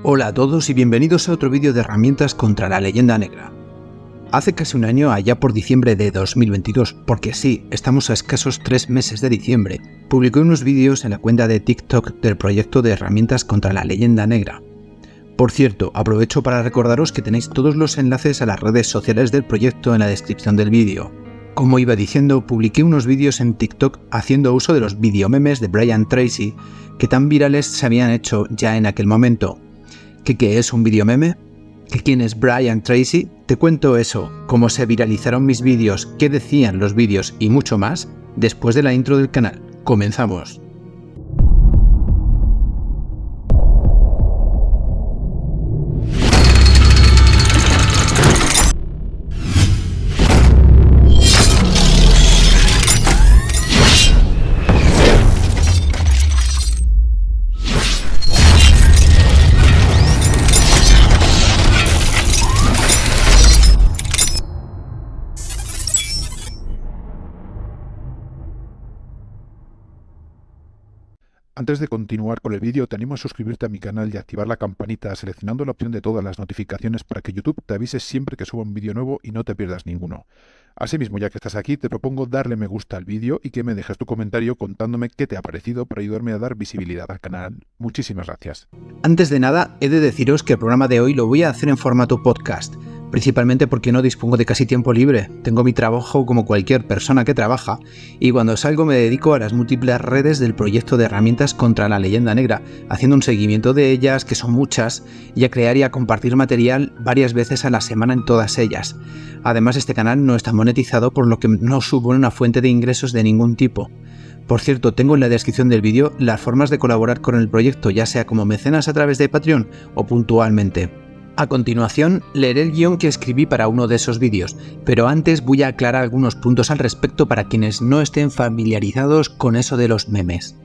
Hola a todos y bienvenidos a otro vídeo de herramientas contra la leyenda negra. Hace casi un año, allá por diciembre de 2022, porque sí, estamos a escasos 3 meses de diciembre, publiqué unos vídeos en la cuenta de TikTok del proyecto de herramientas contra la leyenda negra. Por cierto, aprovecho para recordaros que tenéis todos los enlaces a las redes sociales del proyecto en la descripción del vídeo. Como iba diciendo, publiqué unos vídeos en TikTok haciendo uso de los videomemes de Brian Tracy, que tan virales se habían hecho ya en aquel momento. ¿Qué es un videomeme? ¿Quién es Brian Tracy? Te cuento eso, cómo se viralizaron mis vídeos, qué decían los vídeos y mucho más, después de la intro del canal. ¡Comenzamos! Antes de continuar con el vídeo, te animo a suscribirte a mi canal y activar la campanita seleccionando la opción de todas las notificaciones para que YouTube te avise siempre que suba un vídeo nuevo y no te pierdas ninguno. Asimismo, ya que estás aquí, te propongo darle me gusta al vídeo y que me dejes tu comentario contándome qué te ha parecido para ayudarme a dar visibilidad al canal. Muchísimas gracias. Antes de nada, he de deciros que el programa de hoy lo voy a hacer en formato podcast, principalmente porque no dispongo de casi tiempo libre. Tengo mi trabajo como cualquier persona que trabaja y cuando salgo me dedico a las múltiples redes del proyecto de herramientas contra la leyenda negra, haciendo un seguimiento de ellas, que son muchas, y a crear y a compartir material varias veces a la semana en todas ellas. Además, este canal no está monetizado, por lo que no supone una fuente de ingresos de ningún tipo. Por cierto, tengo en la descripción del vídeo las formas de colaborar con el proyecto, ya sea como mecenas a través de Patreon o puntualmente. A continuación, leeré el guión que escribí para uno de esos vídeos, pero antes voy a aclarar algunos puntos al respecto para quienes no estén familiarizados con eso de los memes.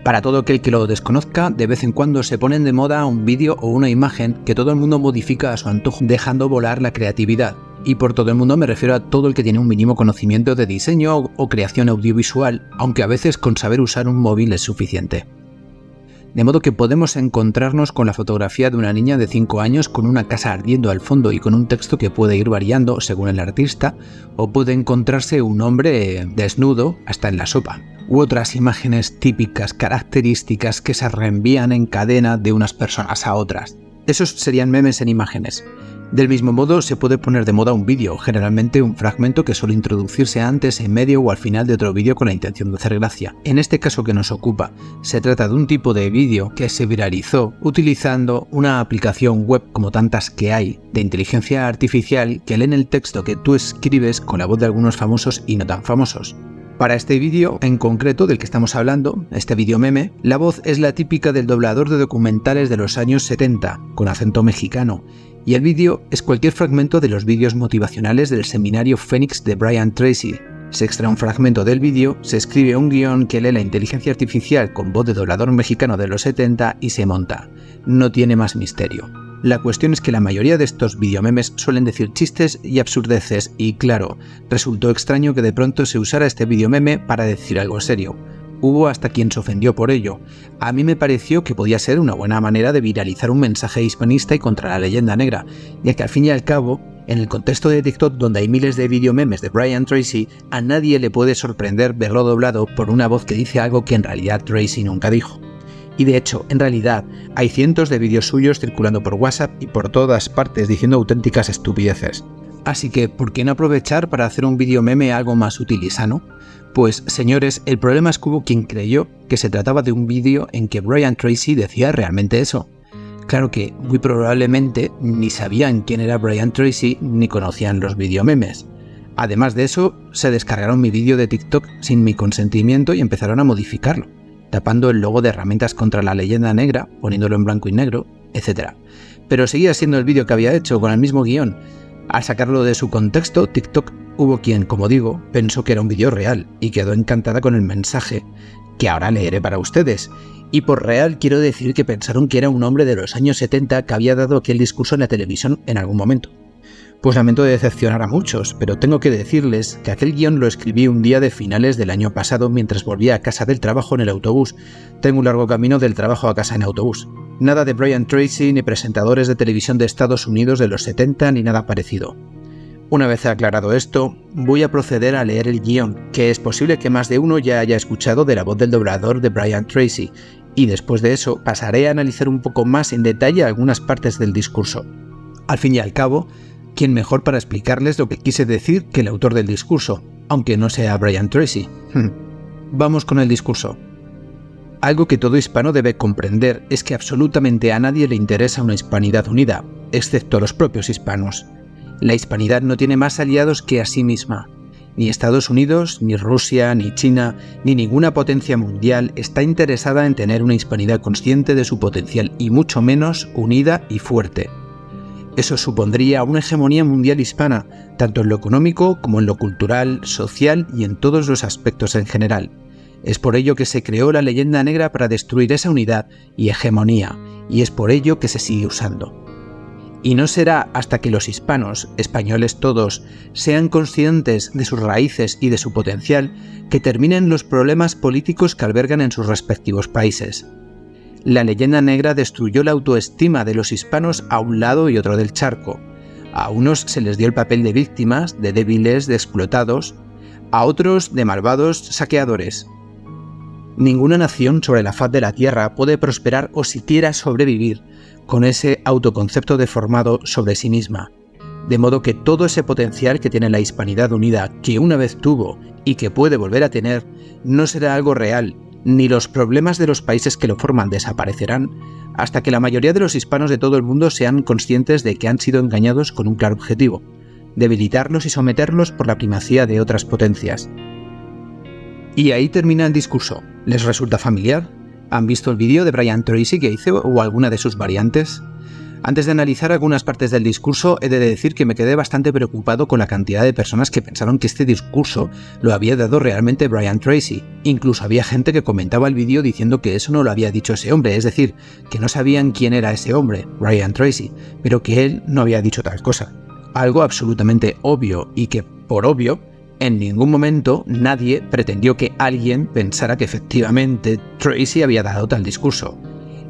Para todo aquel que lo desconozca, de vez en cuando se ponen de moda un vídeo o una imagen que todo el mundo modifica a su antojo, dejando volar la creatividad. Y por todo el mundo me refiero a todo el que tiene un mínimo conocimiento de diseño o creación audiovisual, aunque a veces con saber usar un móvil es suficiente. De modo que podemos encontrarnos con la fotografía de una niña de 5 años con una casa ardiendo al fondo y con un texto que puede ir variando según el artista, o puede encontrarse un hombre desnudo hasta en la sopa, u otras imágenes típicas, características que se reenvían en cadena de unas personas a otras. Esos serían memes en imágenes. Del mismo modo, se puede poner de moda un vídeo, generalmente un fragmento que suele introducirse antes, en medio o al final de otro vídeo con la intención de hacer gracia. En este caso que nos ocupa, se trata de un tipo de vídeo que se viralizó utilizando una aplicación web, como tantas que hay, de inteligencia artificial que leen el texto que tú escribes con la voz de algunos famosos y no tan famosos. Para este vídeo en concreto del que estamos hablando, este vídeo meme, la voz es la típica del doblador de documentales de los años 70, con acento mexicano, y el vídeo es cualquier fragmento de los vídeos motivacionales del seminario Fénix de Brian Tracy. Se extrae un fragmento del vídeo, se escribe un guión que lee la inteligencia artificial con voz de doblador mexicano de los 70 y se monta. No tiene más misterio. La cuestión es que la mayoría de estos videomemes suelen decir chistes y absurdeces y claro, resultó extraño que de pronto se usara este videomeme para decir algo serio. Hubo hasta quien se ofendió por ello. A mí me pareció que podía ser una buena manera de viralizar un mensaje hispanista y contra la leyenda negra, ya que al fin y al cabo, en el contexto de TikTok donde hay miles de videomemes de Brian Tracy, a nadie le puede sorprender verlo doblado por una voz que dice algo que en realidad Tracy nunca dijo. Y de hecho, en realidad, hay cientos de vídeos suyos circulando por WhatsApp y por todas partes diciendo auténticas estupideces. Así que, ¿por qué no aprovechar para hacer un vídeo meme algo más útil y sano? Pues, señores, el problema es que hubo quien creyó que se trataba de un vídeo en que Brian Tracy decía realmente eso. Claro que, muy probablemente, ni sabían quién era Brian Tracy ni conocían los videomemes. Además de eso, se descargaron mi vídeo de TikTok sin mi consentimiento y empezaron a modificarlo, tapando el logo de herramientas contra la leyenda negra, poniéndolo en blanco y negro, etc. Pero seguía siendo el vídeo que había hecho con el mismo guión. Al sacarlo de su contexto, TikTok, hubo quien, como digo, pensó que era un vídeo real y quedó encantada con el mensaje, que ahora leeré para ustedes. Y por real quiero decir que pensaron que era un hombre de los años 70 que había dado aquel discurso en la televisión en algún momento. Pues lamento decepcionar a muchos, pero tengo que decirles que aquel guión lo escribí un día de finales del año pasado mientras volvía a casa del trabajo en el autobús. Tengo un largo camino del trabajo a casa en autobús. Nada de Brian Tracy ni presentadores de televisión de Estados Unidos de los 70 ni nada parecido. Una vez aclarado esto, voy a proceder a leer el guión, que es posible que más de uno ya haya escuchado de la voz del doblador de Brian Tracy, y después de eso pasaré a analizar un poco más en detalle algunas partes del discurso. Al fin y al cabo, ¿quién mejor para explicarles lo que quise decir que el autor del discurso, aunque no sea Brian Tracy? Vamos con el discurso. Algo que todo hispano debe comprender es que absolutamente a nadie le interesa una hispanidad unida, excepto a los propios hispanos. La hispanidad no tiene más aliados que a sí misma. Ni Estados Unidos, ni Rusia, ni China, ni ninguna potencia mundial está interesada en tener una hispanidad consciente de su potencial y mucho menos unida y fuerte. Eso supondría una hegemonía mundial hispana, tanto en lo económico como en lo cultural, social y en todos los aspectos en general. Es por ello que se creó la leyenda negra para destruir esa unidad y hegemonía, y es por ello que se sigue usando. Y no será hasta que los hispanos, españoles todos, sean conscientes de sus raíces y de su potencial que terminen los problemas políticos que albergan en sus respectivos países. La leyenda negra destruyó la autoestima de los hispanos a un lado y otro del charco. A unos se les dio el papel de víctimas, de débiles, de explotados, a otros de malvados saqueadores. Ninguna nación sobre la faz de la tierra puede prosperar o siquiera sobrevivir con ese autoconcepto deformado sobre sí misma, de modo que todo ese potencial que tiene la hispanidad unida, que una vez tuvo y que puede volver a tener, no será algo real, ni los problemas de los países que lo forman desaparecerán, hasta que la mayoría de los hispanos de todo el mundo sean conscientes de que han sido engañados con un claro objetivo: debilitarlos y someterlos por la primacía de otras potencias. Y ahí termina el discurso. ¿Les resulta familiar? ¿Han visto el vídeo de Brian Tracy que hice o alguna de sus variantes? Antes de analizar algunas partes del discurso, he de decir que me quedé bastante preocupado con la cantidad de personas que pensaron que este discurso lo había dado realmente Brian Tracy. Incluso había gente que comentaba el vídeo diciendo que eso no lo había dicho ese hombre, es decir, que no sabían quién era ese hombre, Brian Tracy, pero que él no había dicho tal cosa. Algo absolutamente obvio y que, por obvio, en ningún momento nadie pretendió que alguien pensara que efectivamente Tracy había dado tal discurso.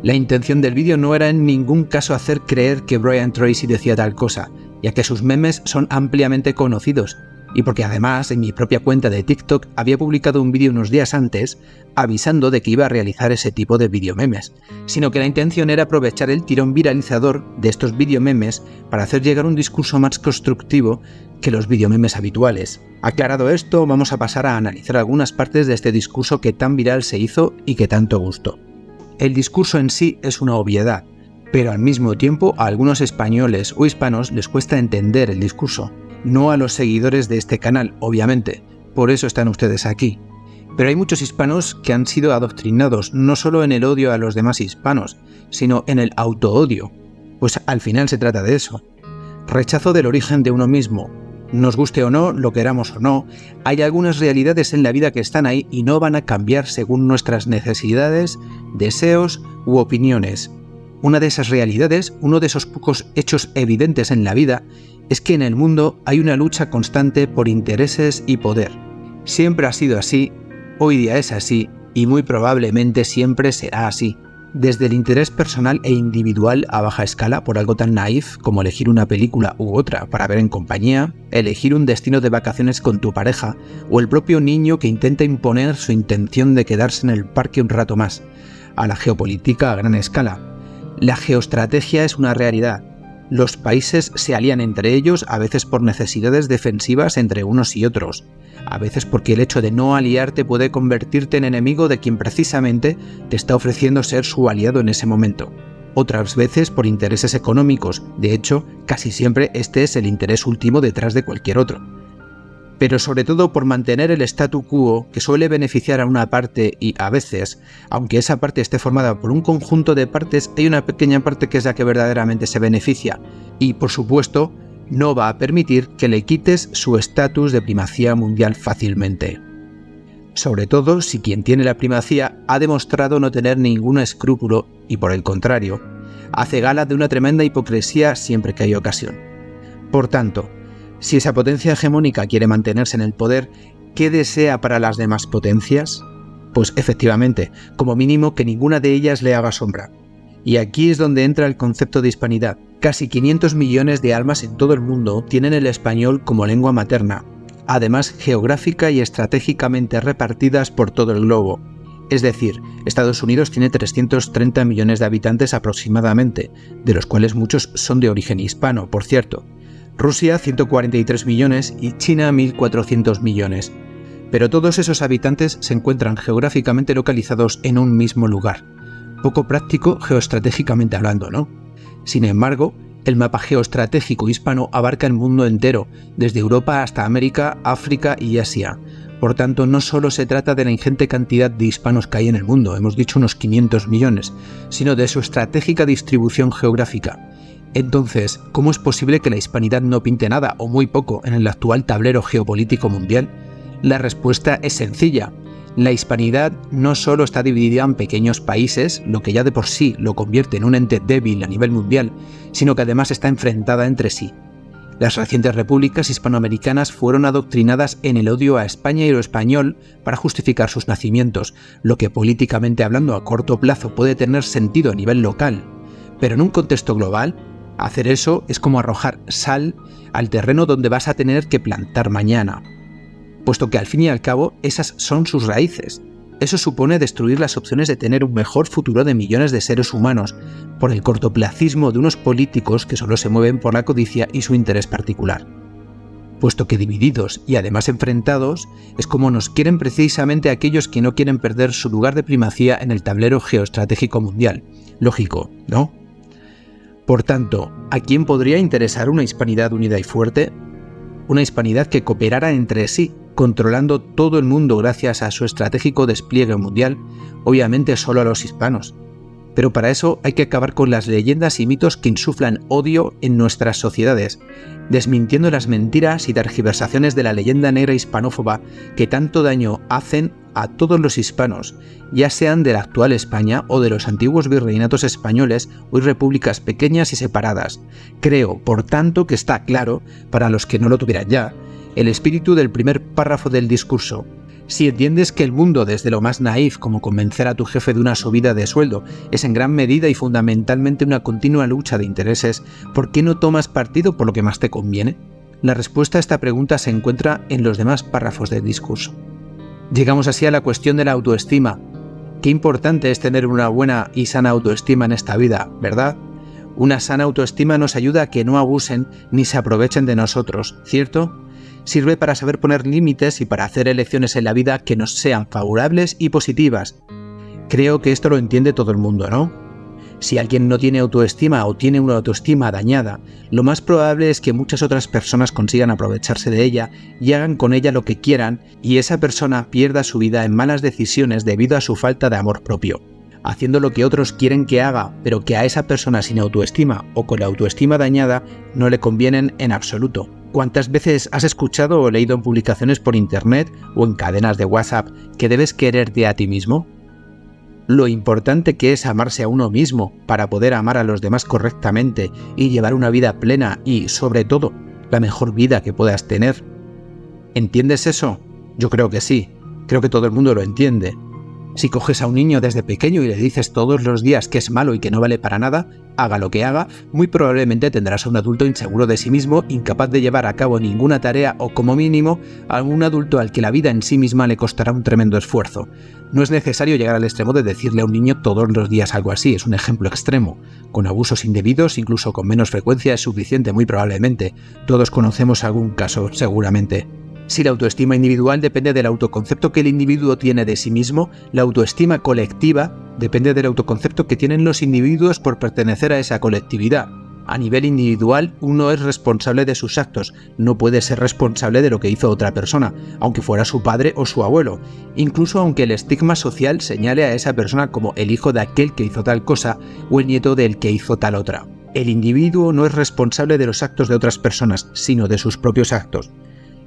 La intención del vídeo no era en ningún caso hacer creer que Brian Tracy decía tal cosa, ya que sus memes son ampliamente conocidos, y porque además en mi propia cuenta de TikTok había publicado un vídeo unos días antes avisando de que iba a realizar ese tipo de videomemes, sino que la intención era aprovechar el tirón viralizador de estos videomemes para hacer llegar un discurso más constructivo que los videomemes habituales. Aclarado esto, vamos a pasar a analizar algunas partes de este discurso que tan viral se hizo y que tanto gustó. El discurso en sí es una obviedad, pero al mismo tiempo a algunos españoles o hispanos les cuesta entender el discurso. No a los seguidores de este canal, obviamente, por eso están ustedes aquí. Pero hay muchos hispanos que han sido adoctrinados no solo en el odio a los demás hispanos, sino en el autoodio, pues al final se trata de eso. Rechazo del origen de uno mismo. Nos guste o no, lo queramos o no, hay algunas realidades en la vida que están ahí y no van a cambiar según nuestras necesidades, deseos u opiniones. Una de esas realidades, uno de esos pocos hechos evidentes en la vida, es que en el mundo hay una lucha constante por intereses y poder. Siempre ha sido así, hoy día es así y muy probablemente siempre será así. Desde el interés personal e individual a baja escala por algo tan naif como elegir una película u otra para ver en compañía, elegir un destino de vacaciones con tu pareja o el propio niño que intenta imponer su intención de quedarse en el parque un rato más, a la geopolítica a gran escala. La geoestrategia es una realidad. Los países se alían entre ellos a veces por necesidades defensivas entre unos y otros, a veces porque el hecho de no aliarte puede convertirte en enemigo de quien precisamente te está ofreciendo ser su aliado en ese momento. Otras veces por intereses económicos, de hecho, casi siempre este es el interés último detrás de cualquier otro. Pero sobre todo por mantener el statu quo que suele beneficiar a una parte y a veces, aunque esa parte esté formada por un conjunto de partes, hay una pequeña parte que es la que verdaderamente se beneficia y, por supuesto, no va a permitir que le quites su estatus de primacía mundial fácilmente. Sobre todo si quien tiene la primacía ha demostrado no tener ningún escrúpulo y, por el contrario, hace gala de una tremenda hipocresía siempre que hay ocasión. Por tanto, si esa potencia hegemónica quiere mantenerse en el poder, ¿qué desea para las demás potencias? Pues efectivamente, como mínimo que ninguna de ellas le haga sombra. Y aquí es donde entra el concepto de hispanidad. Casi 500 millones de almas en todo el mundo tienen el español como lengua materna, además geográfica y estratégicamente repartidas por todo el globo. Es decir, Estados Unidos tiene 330 millones de habitantes aproximadamente, de los cuales muchos son de origen hispano, por cierto. Rusia 143 millones y China 1.400 millones. Pero todos esos habitantes se encuentran geográficamente localizados en un mismo lugar. Poco práctico geoestratégicamente hablando, ¿no? Sin embargo, el mapa geoestratégico hispano abarca el mundo entero, desde Europa hasta América, África y Asia. Por tanto, no solo se trata de la ingente cantidad de hispanos que hay en el mundo, hemos dicho unos 500 millones, sino de su estratégica distribución geográfica. Entonces, ¿cómo es posible que la hispanidad no pinte nada o muy poco en el actual tablero geopolítico mundial? La respuesta es sencilla. La hispanidad no solo está dividida en pequeños países, lo que ya de por sí lo convierte en un ente débil a nivel mundial, sino que además está enfrentada entre sí. Las recientes repúblicas hispanoamericanas fueron adoctrinadas en el odio a España y lo español para justificar sus nacimientos, lo que políticamente hablando a corto plazo puede tener sentido a nivel local, pero en un contexto global, hacer eso es como arrojar sal al terreno donde vas a tener que plantar mañana, puesto que al fin y al cabo esas son sus raíces. Eso supone destruir las opciones de tener un mejor futuro de millones de seres humanos por el cortoplacismo de unos políticos que solo se mueven por la codicia y su interés particular. Puesto que divididos y además enfrentados es como nos quieren precisamente aquellos que no quieren perder su lugar de primacía en el tablero geoestratégico mundial. Lógico, ¿no? Por tanto, ¿a quién podría interesar una hispanidad unida y fuerte? Una hispanidad que cooperara entre sí, controlando todo el mundo gracias a su estratégico despliegue mundial, obviamente solo a los hispanos. Pero para eso hay que acabar con las leyendas y mitos que insuflan odio en nuestras sociedades, desmintiendo las mentiras y tergiversaciones de la leyenda negra hispanófoba que tanto daño hacen a todos los hispanos, ya sean de la actual España o de los antiguos virreinatos españoles, hoy repúblicas pequeñas y separadas. Creo, por tanto, que está claro, para los que no lo tuvieran ya, el espíritu del primer párrafo del discurso. Si entiendes que el mundo, desde lo más naif como convencer a tu jefe de una subida de sueldo, es en gran medida y fundamentalmente una continua lucha de intereses, ¿por qué no tomas partido por lo que más te conviene? La respuesta a esta pregunta se encuentra en los demás párrafos del discurso. Llegamos así a la cuestión de la autoestima. Qué importante es tener una buena y sana autoestima en esta vida, ¿verdad? Una sana autoestima nos ayuda a que no abusen ni se aprovechen de nosotros, ¿cierto? Sirve para saber poner límites y para hacer elecciones en la vida que nos sean favorables y positivas. Creo que esto lo entiende todo el mundo, ¿no? Si alguien no tiene autoestima o tiene una autoestima dañada, lo más probable es que muchas otras personas consigan aprovecharse de ella y hagan con ella lo que quieran y esa persona pierda su vida en malas decisiones debido a su falta de amor propio, haciendo lo que otros quieren que haga, pero que a esa persona sin autoestima o con la autoestima dañada no le convienen en absoluto. ¿Cuántas veces has escuchado o leído en publicaciones por internet o en cadenas de WhatsApp que debes quererte a ti mismo? Lo importante que es amarse a uno mismo para poder amar a los demás correctamente y llevar una vida plena y, sobre todo, la mejor vida que puedas tener. ¿Entiendes eso? Yo creo que sí. Creo que todo el mundo lo entiende. Si coges a un niño desde pequeño y le dices todos los días que es malo y que no vale para nada, haga lo que haga, muy probablemente tendrás a un adulto inseguro de sí mismo, incapaz de llevar a cabo ninguna tarea o, como mínimo, a un adulto al que la vida en sí misma le costará un tremendo esfuerzo. No es necesario llegar al extremo de decirle a un niño todos los días algo así, es un ejemplo extremo. Con abusos indebidos, incluso con menos frecuencia, es suficiente, muy probablemente. Todos conocemos algún caso, seguramente. Si la autoestima individual depende del autoconcepto que el individuo tiene de sí mismo, la autoestima colectiva depende del autoconcepto que tienen los individuos por pertenecer a esa colectividad. A nivel individual, uno es responsable de sus actos, no puede ser responsable de lo que hizo otra persona, aunque fuera su padre o su abuelo, incluso aunque el estigma social señale a esa persona como el hijo de aquel que hizo tal cosa o el nieto del que hizo tal otra. El individuo no es responsable de los actos de otras personas, sino de sus propios actos.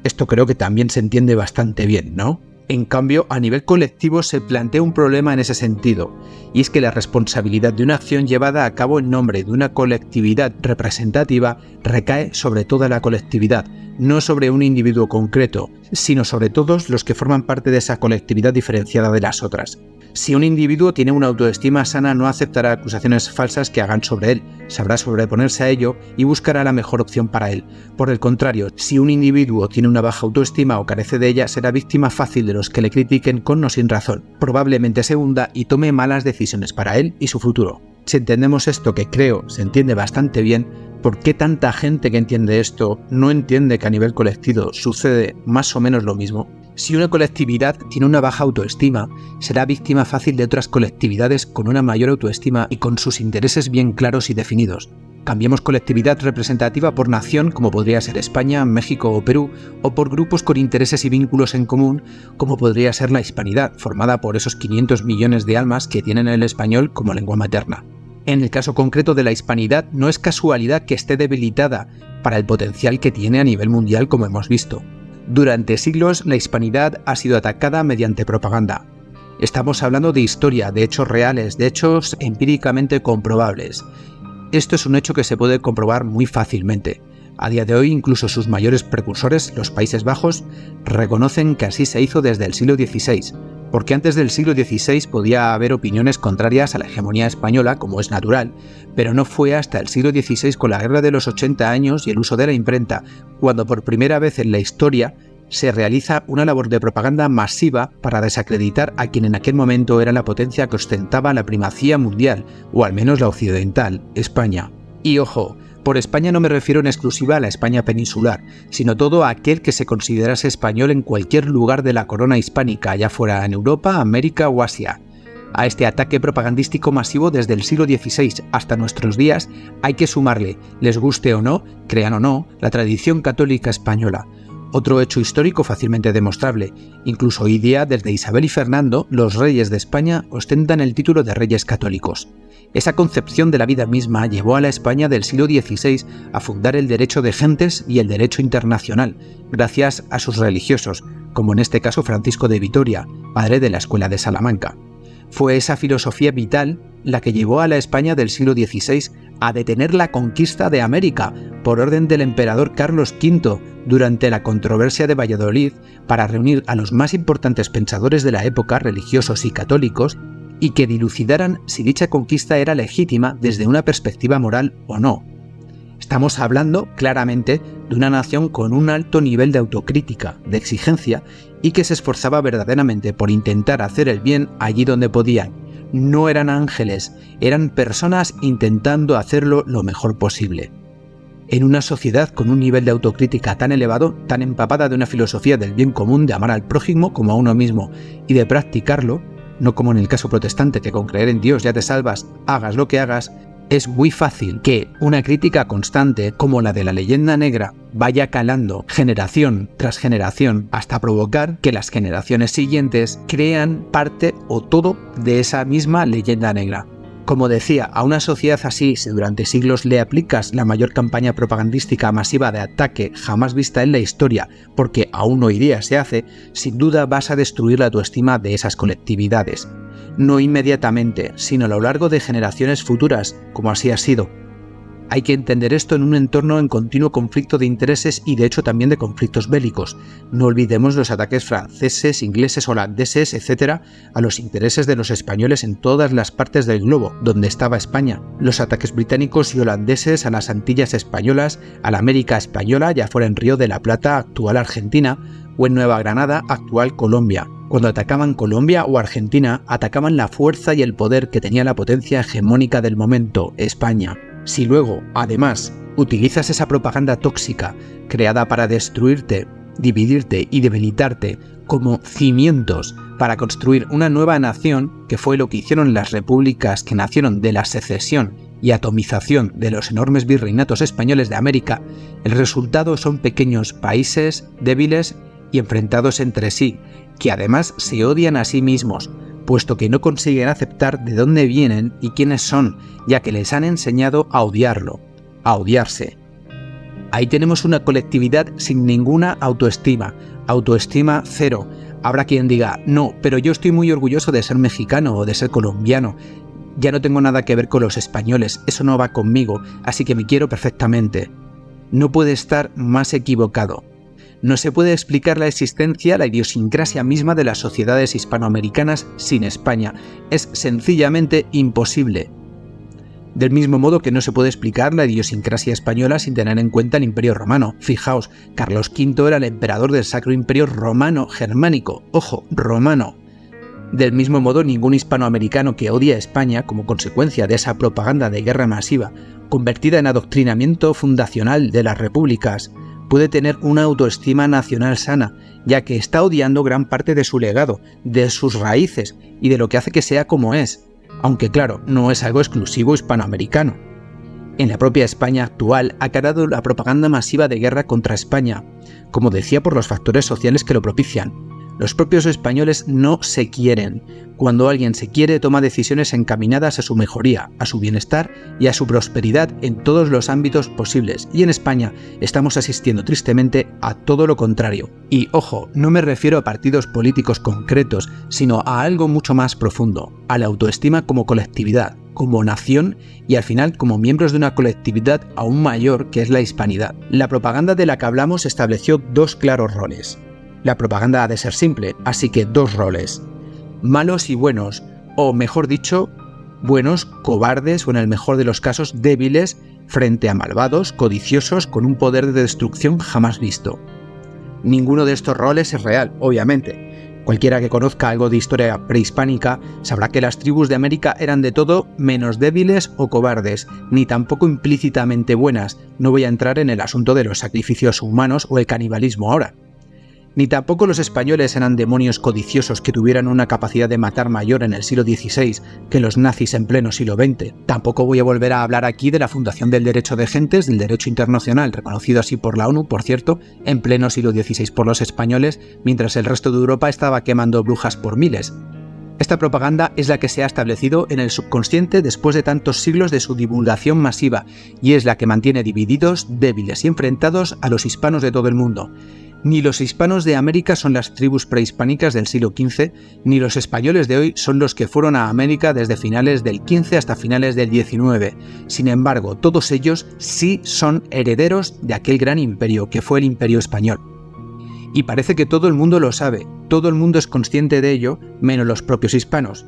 Esto creo que también se entiende bastante bien, ¿no? En cambio, a nivel colectivo se plantea un problema en ese sentido, y es que la responsabilidad de una acción llevada a cabo en nombre de una colectividad representativa recae sobre toda la colectividad, no sobre un individuo concreto, sino sobre todos los que forman parte de esa colectividad diferenciada de las otras. Si un individuo tiene una autoestima sana, no aceptará acusaciones falsas que hagan sobre él, sabrá sobreponerse a ello y buscará la mejor opción para él. Por el contrario, si un individuo tiene una baja autoestima o carece de ella, será víctima fácil de los que le critiquen con o sin razón. Probablemente se hunda y tome malas decisiones para él y su futuro. Si entendemos esto, que creo se entiende bastante bien, ¿por qué tanta gente que entiende esto no entiende que a nivel colectivo sucede más o menos lo mismo? Si una colectividad tiene una baja autoestima, será víctima fácil de otras colectividades con una mayor autoestima y con sus intereses bien claros y definidos. Cambiemos colectividad representativa por nación, como podría ser España, México o Perú, o por grupos con intereses y vínculos en común, como podría ser la hispanidad, formada por esos 500 millones de almas que tienen el español como lengua materna. En el caso concreto de la hispanidad, no es casualidad que esté debilitada para el potencial que tiene a nivel mundial, como hemos visto. Durante siglos, la hispanidad ha sido atacada mediante propaganda. Estamos hablando de historia, de hechos reales, de hechos empíricamente comprobables. Esto es un hecho que se puede comprobar muy fácilmente. A día de hoy, incluso sus mayores precursores, los Países Bajos, reconocen que así se hizo desde el siglo XVI, porque antes del siglo XVI podía haber opiniones contrarias a la hegemonía española, como es natural, pero no fue hasta el siglo XVI, con la Guerra de los 80 años y el uso de la imprenta, cuando por primera vez en la historia se realiza una labor de propaganda masiva para desacreditar a quien en aquel momento era la potencia que ostentaba la primacía mundial, o al menos la occidental, España. Y ojo, por España no me refiero en exclusiva a la España peninsular, sino todo aquel que se considerase español en cualquier lugar de la corona hispánica, ya fuera en Europa, América o Asia. A este ataque propagandístico masivo desde el siglo XVI hasta nuestros días hay que sumarle, les guste o no, crean o no, la tradición católica española. Otro hecho histórico fácilmente demostrable. Incluso hoy día, desde Isabel y Fernando, los reyes de España ostentan el título de reyes católicos. Esa concepción de la vida misma llevó a la España del siglo XVI a fundar el derecho de gentes y el derecho internacional, gracias a sus religiosos, como en este caso Francisco de Vitoria, padre de la Escuela de Salamanca. Fue esa filosofía vital la que llevó a la España del siglo XVI a detener la conquista de América por orden del emperador Carlos V durante la controversia de Valladolid, para reunir a los más importantes pensadores de la época, religiosos y católicos, y que dilucidaran si dicha conquista era legítima desde una perspectiva moral o no. Estamos hablando claramente de una nación con un alto nivel de autocrítica, de exigencia, y que se esforzaba verdaderamente por intentar hacer el bien allí donde podían. No eran ángeles, eran personas intentando hacerlo lo mejor posible. En una sociedad con un nivel de autocrítica tan elevado, tan empapada de una filosofía del bien común, de amar al prójimo como a uno mismo y de practicarlo, no como en el caso protestante, que con creer en Dios ya te salvas, hagas lo que hagas, es muy fácil que una crítica constante como la de la leyenda negra vaya calando generación tras generación hasta provocar que las generaciones siguientes crean parte o todo de esa misma leyenda negra. Como decía, a una sociedad así, si durante siglos le aplicas la mayor campaña propagandística masiva de ataque jamás vista en la historia, porque aún hoy día se hace, sin duda vas a destruir la autoestima de esas colectividades. No inmediatamente, sino a lo largo de generaciones futuras, como así ha sido. Hay que entender esto en un entorno en continuo conflicto de intereses y de hecho también de conflictos bélicos. No olvidemos los ataques franceses, ingleses, holandeses, etc. a los intereses de los españoles en todas las partes del globo donde estaba España. Los ataques británicos y holandeses a las Antillas españolas, a la América española, ya fuera en Río de la Plata, actual Argentina, o en Nueva Granada, actual Colombia. Cuando atacaban Colombia o Argentina, atacaban la fuerza y el poder que tenía la potencia hegemónica del momento, España. Si luego, además, utilizas esa propaganda tóxica creada para destruirte, dividirte y debilitarte como cimientos para construir una nueva nación, que fue lo que hicieron las repúblicas que nacieron de la secesión y atomización de los enormes virreinatos españoles de América, el resultado son pequeños países débiles y enfrentados entre sí, que además se odian a sí mismos, puesto que no consiguen aceptar de dónde vienen y quiénes son, ya que les han enseñado a odiarlo, a odiarse. Ahí tenemos una colectividad sin ninguna autoestima, autoestima cero, Habrá quien diga, no, pero yo estoy muy orgulloso de ser mexicano o de ser colombiano. Ya no tengo nada que ver con los españoles, eso no va conmigo, así que me quiero perfectamente. No puede estar más equivocado. No se puede explicar la existencia, la idiosincrasia misma de las sociedades hispanoamericanas sin España. Es sencillamente imposible. Del mismo modo que no se puede explicar la idiosincrasia española sin tener en cuenta el Imperio Romano. Fijaos, Carlos V era el emperador del Sacro Imperio Romano Germánico. Ojo, romano. Del mismo modo, ningún hispanoamericano que odia a España como consecuencia de esa propaganda de guerra masiva, convertida en adoctrinamiento fundacional de las repúblicas, puede tener una autoestima nacional sana, ya que está odiando gran parte de su legado, de sus raíces y de lo que hace que sea como es, aunque claro, no es algo exclusivo hispanoamericano. En la propia España actual ha calado la propaganda masiva de guerra contra España, como decía, por los factores sociales que lo propician. Los propios españoles no se quieren. Cuando alguien se quiere, toma decisiones encaminadas a su mejoría, a su bienestar y a su prosperidad en todos los ámbitos posibles. Y en España estamos asistiendo tristemente a todo lo contrario. Y ojo, no me refiero a partidos políticos concretos, sino a algo mucho más profundo, a la autoestima como colectividad, como nación y al final como miembros de una colectividad aún mayor que es la hispanidad. La propaganda de la que hablamos estableció dos claros roles. La propaganda ha de ser simple, así que dos roles. Malos y buenos, o mejor dicho, buenos, cobardes o en el mejor de los casos débiles frente a malvados, codiciosos con un poder de destrucción jamás visto. Ninguno de estos roles es real, obviamente. Cualquiera que conozca algo de historia prehispánica sabrá que las tribus de América eran de todo menos débiles o cobardes, ni tampoco implícitamente buenas. No voy a entrar en el asunto de los sacrificios humanos o el canibalismo ahora. Ni tampoco los españoles eran demonios codiciosos que tuvieran una capacidad de matar mayor en el siglo XVI que los nazis en pleno siglo XX. Tampoco voy a volver a hablar aquí de la fundación del derecho de gentes, del derecho internacional, reconocido así por la ONU, por cierto, en pleno siglo XVI por los españoles, mientras el resto de Europa estaba quemando brujas por miles. Esta propaganda es la que se ha establecido en el subconsciente después de tantos siglos de su divulgación masiva, y es la que mantiene divididos, débiles y enfrentados a los hispanos de todo el mundo. Ni los hispanos de América son las tribus prehispánicas del siglo XV, ni los españoles de hoy son los que fueron a América desde finales del XV hasta finales del XIX. Sin embargo, todos ellos sí son herederos de aquel gran imperio que fue el Imperio Español. Y parece que todo el mundo lo sabe, todo el mundo es consciente de ello, menos los propios hispanos.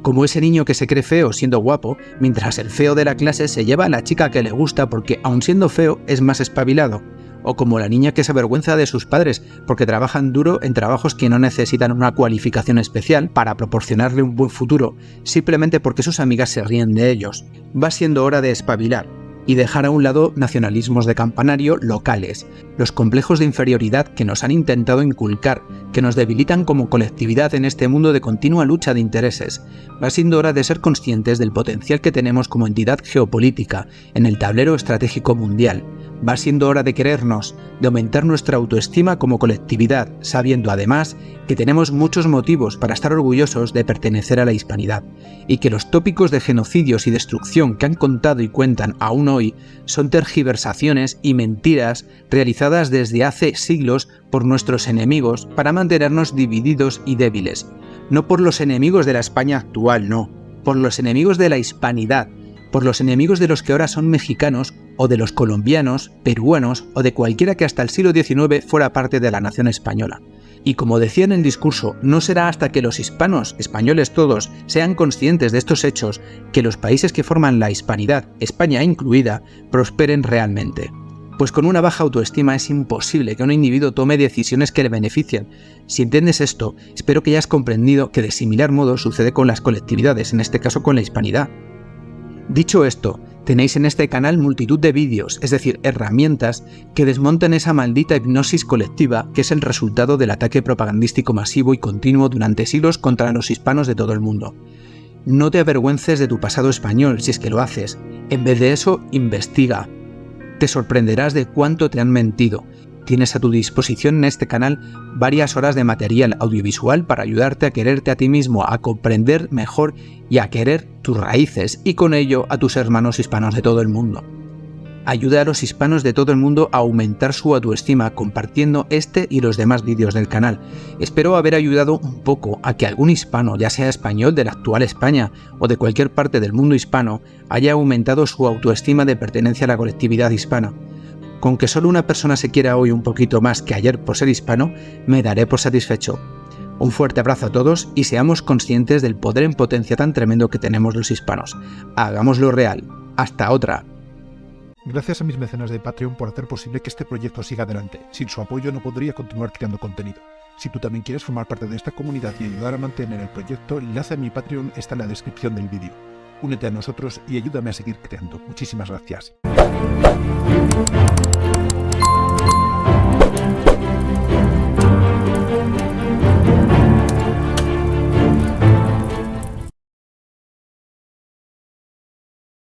Como ese niño que se cree feo siendo guapo, mientras el feo de la clase se lleva a la chica que le gusta porque, aun siendo feo, es más espabilado. O como la niña que se avergüenza de sus padres porque trabajan duro en trabajos que no necesitan una cualificación especial para proporcionarle un buen futuro, simplemente porque sus amigas se ríen de ellos. Va siendo hora de espabilar y dejar a un lado nacionalismos de campanario locales, los complejos de inferioridad que nos han intentado inculcar, que nos debilitan como colectividad en este mundo de continua lucha de intereses. Va siendo hora de ser conscientes del potencial que tenemos como entidad geopolítica en el tablero estratégico mundial. Va siendo hora de querernos, de aumentar nuestra autoestima como colectividad, sabiendo además que tenemos muchos motivos para estar orgullosos de pertenecer a la hispanidad, y que los tópicos de genocidios y destrucción que han contado y cuentan aún hoy son tergiversaciones y mentiras realizadas desde hace siglos por nuestros enemigos para mantenernos divididos y débiles. No por los enemigos de la España actual, no, por los enemigos de la hispanidad, por los enemigos de los que ahora son mexicanos o de los colombianos, peruanos o de cualquiera que hasta el siglo XIX fuera parte de la nación española. Y como decía en el discurso, no será hasta que los hispanos, españoles todos, sean conscientes de estos hechos que los países que forman la hispanidad, España incluida, prosperen realmente. Pues con una baja autoestima es imposible que un individuo tome decisiones que le beneficien. Si entiendes esto, espero que hayas comprendido que de similar modo sucede con las colectividades, en este caso con la hispanidad. Dicho esto, tenéis en este canal multitud de vídeos, es decir, herramientas que desmontan esa maldita hipnosis colectiva que es el resultado del ataque propagandístico masivo y continuo durante siglos contra los hispanos de todo el mundo. No te avergüences de tu pasado español si es que lo haces. En vez de eso, investiga. Te sorprenderás de cuánto te han mentido. Tienes a tu disposición en este canal varias horas de material audiovisual para ayudarte a quererte a ti mismo, a comprender mejor y a querer tus raíces y con ello a tus hermanos hispanos de todo el mundo. Ayuda a los hispanos de todo el mundo a aumentar su autoestima compartiendo este y los demás vídeos del canal. Espero haber ayudado un poco a que algún hispano, ya sea español de la actual España o de cualquier parte del mundo hispano, haya aumentado su autoestima de pertenencia a la colectividad hispana. Con que solo una persona se quiera hoy un poquito más que ayer por ser hispano, me daré por satisfecho. Un fuerte abrazo a todos y seamos conscientes del poder en potencia tan tremendo que tenemos los hispanos. Hagámoslo real. Hasta otra. Gracias a mis mecenas de Patreon por hacer posible que este proyecto siga adelante. Sin su apoyo no podría continuar creando contenido. Si tú también quieres formar parte de esta comunidad y ayudar a mantener el proyecto, el enlace a mi Patreon está en la descripción del vídeo. Únete a nosotros y ayúdame a seguir creando. Muchísimas gracias.